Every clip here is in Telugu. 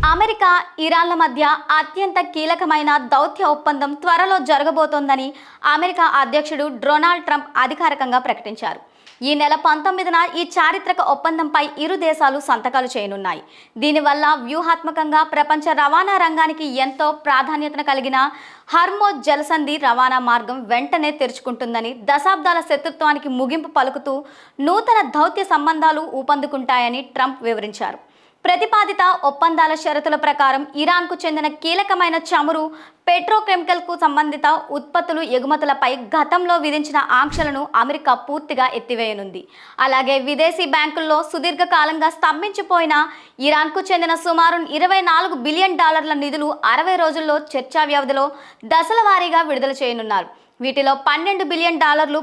అమెరికా, ఇరాన్ల మధ్య అత్యంత కీలకమైన దౌత్య ఒప్పందం త్వరలో జరగబోతోందని అమెరికా అధ్యక్షుడు డొనాల్డ్ ట్రంప్ అధికారికంగా ప్రకటించారు. ఈ నెల 19న ఈ చారిత్రక ఒప్పందంపై ఇరు దేశాలు సంతకాలు చేయనున్నాయి. దీనివల్ల వ్యూహాత్మకంగా ప్రపంచ రవాణా రంగానికి ఎంతో ప్రాధాన్యత కలిగిన హర్మోజ్ జలసంధి రవాణా మార్గం వెంటనే తెరుచుకుంటుందని, దశాబ్దాల శత్రుత్వానికి ముగింపు పలుకుతూ నూతన దౌత్య సంబంధాలు ఊపందుకుంటాయని ట్రంప్ వివరించారు. ప్రతిపాదిత ఒప్పందాల షరతుల ప్రకారం ఇరాన్కు చెందిన కీలకమైన చమురు, పెట్రోకెమికల్కు సంబంధిత ఉత్పత్తులు ఎగుమతులపై గతంలో విధించిన ఆంక్షలను అమెరికా పూర్తిగా ఎత్తివేయనుంది. అలాగే విదేశీ బ్యాంకుల్లో సుదీర్ఘకాలంగా స్తంభించిపోయిన ఇరాన్కు చెందిన సుమారు $24 బిలియన్ నిధులు 60 రోజుల్లో చర్చా వ్యవధిలో దశల వారీగా విడుదల చేయనున్నారు. వీటిలో $12 బిలియన్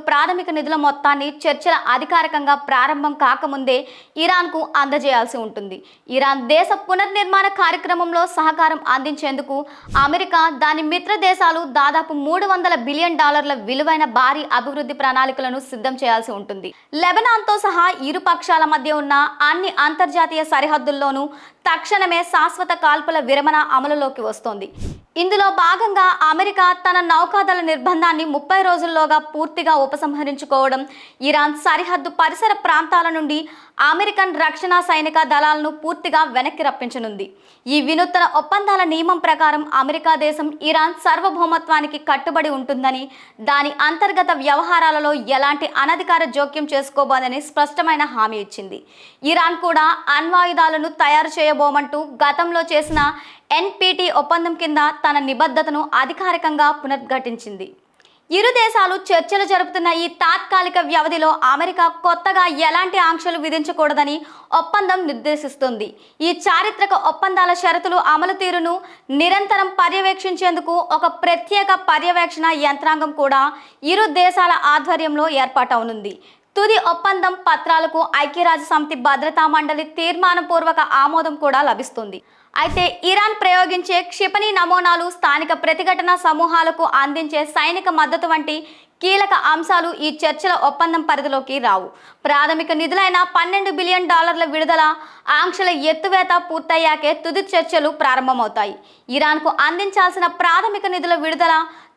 ప్రాథమిక నిధుల మొత్తాన్ని చర్చల అధికారికంగా ప్రారంభం కాకముందే ఇరాన్కు అందజేయాల్సి ఉంటుంది. ఇరాన్ దేశ పునర్నిర్మాణ కార్యక్రమంలో సహకారం అందించేందుకు అమెరికా, దాని మిత్ర దేశాలు దాదాపు $300 బిలియన్ విలువైన భారీ అభివృద్ధి ప్రణాళికలను సిద్ధం చేయాల్సి ఉంటుంది. లెబనాన్తో సహా ఇరు పక్షాల మధ్య ఉన్న అన్ని అంతర్జాతీయ సరిహద్దుల్లోనూ తక్షణమే శాశ్వత కాల్పుల విరమణ అమలులోకి వస్తోంది. ఇందులో భాగంగా అమెరికా తన నౌకాదళ నిర్బంధాన్ని 30 రోజుల్లోగా పూర్తిగా ఉపసంహరించుకోవడం, ఇరాన్ సరిహద్దు పరిసర ప్రాంతాల నుండి అమెరికన్ రక్షణ సైనిక దళాలను పూర్తిగా వెనక్కి రప్పించనుంది. ఈ వినూత్న ఒప్పందాల నియమం ప్రకారం అమెరికా దేశం ఇరాన్ సార్వభౌమత్వానికి కట్టుబడి ఉంటుందని, దాని అంతర్గత వ్యవహారాలలో ఎలాంటి అనధికార జోక్యం చేసుకోబోదని స్పష్టమైన హామీ ఇచ్చింది. ఇరాన్ కూడా అణ్వాయుధాలను తయారు చేయబోమంటూ గతంలో చేసిన NPT ఒప్పందం కింద తన నిబద్ధతను అధికారికంగా పునరుద్ఘాటించింది. ఇరు దేశాలు చర్చలు జరుపుతున్న ఈ తాత్కాలిక వ్యవధిలో అమెరికా కొత్తగా ఎలాంటి ఆంక్షలు విధించకూడదని ఒప్పందం నిర్దేశిస్తుంది. ఈ చారిత్రక ఒప్పందాల షరతులు అమలు తీరును నిరంతరం పర్యవేక్షించేందుకు ఒక ప్రత్యేక పర్యవేక్షణ యంత్రాంగం కూడా ఇరు దేశాల ఆధ్వర్యంలో ఏర్పాటవునుంది. తుది ఒప్పందం పత్రాలకు ఐక్యరాజ్యసమితి భద్రతా మండలి తీర్మానపూర్వక ఆమోదం కూడా లభిస్తుంది. అయితే ఇరాన్ ప్రయోగించే క్షిపణి నమూనాలు, స్థానిక ప్రతిఘటన సమూహాలకు అందించే సైనిక మద్దతు వంటి కీలక అంశాలు ఈ చర్చల ఒప్పందం పరిధిలోకి రావు. ప్రాథమిక నిధులైన $12 బిలియన్ విడుదల, ఆంక్షల ఎత్తువేత పూర్తయ్యాకే తుది చర్చలు ప్రారంభమవుతాయి. ఇరాన్కు అందించాల్సిన ప్రాథమిక నిధుల విడుదల,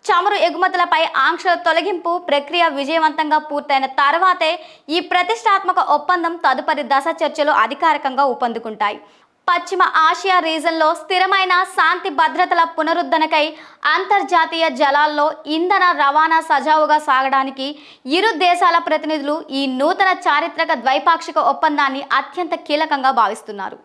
చమురు ఎగుమతులపై ఆంక్షల తొలగింపు ప్రక్రియ విజయవంతంగా పూర్తయిన తర్వాతే ఈ ప్రతిష్టాత్మక ఒప్పందం తదుపరి దశ చర్చలు అధికారికంగా ఊపందుకుంటాయి. పశ్చిమ ఆసియా రీజన్లో స్థిరమైన శాంతి భద్రతల పునరుద్ధరణకై అంతర్జాతీయ జలాల్లో ఇంధన రవాణా సజావుగా సాగడానికి ఇరు దేశాల ప్రతినిధులు ఈ నూతన చారిత్రక ద్వైపాక్షిక ఒప్పందాన్ని అత్యంత కీలకంగా భావిస్తున్నారు.